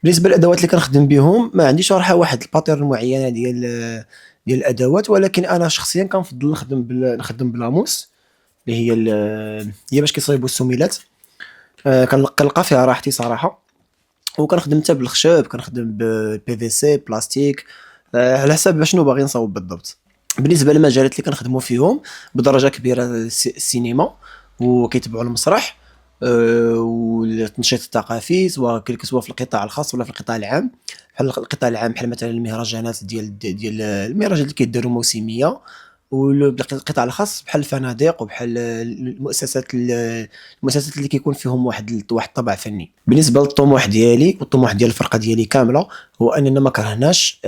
بالنسبة للأدوات اللي كنخدم بهم، ما عنديش صراحة واحد الpattern معيّنة ديال الأدوات، ولكن أنا شخصيًا كنفضّل نخدم بالقاموس، اللي هي باش كيصايبوا السُميلات. كنلقى فيها راحتي صراحة. وكنخدم حتى بالخشب، كنخدم بالPVC، بلاستيك، على حساب شنو باغي نصاوب بالضبط. بالنسبة للمجالات اللي كنخدموا فيهم بدرجة كبيرة السينما، وكيتبعوا المسرح، والتنشيط الثقافي، سواء في القطاع الخاص ولا في القطاع العام. بحال القطاع العام بحال مثلًا المهرجانات ديال المهرجانات اللي كيداروا موسمية، القطاع الخاص بحال الفنادق وبحال المؤسسات اللي كيكون فيهم واحد الطابع فني. بالنسبة للطموح ديالي والطموح ديال الفرقة ديالي كاملة، هو أننا ما كرهناش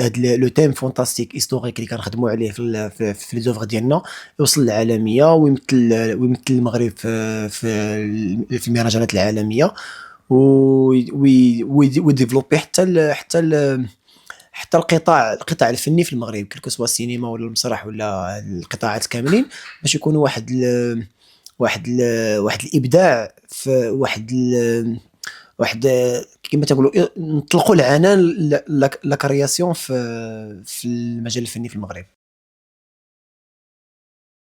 هاد لو تيم فونتاستيك هيستوريك اللي كنخدموا عليه في لي زوفر ديالنا، يوصل للعالمية ويمثل المغرب في المهرجانات العالمية، ويديفلوبي حتى القطاع الفني في المغرب، كلكو سوا السينما ولا المسرح ولا القطاعات كاملين، باش يكونوا واحد الإبداع في واحد كما تنقولوا نطلقوا العنان لا كرياسيون في المجال الفني في المغرب.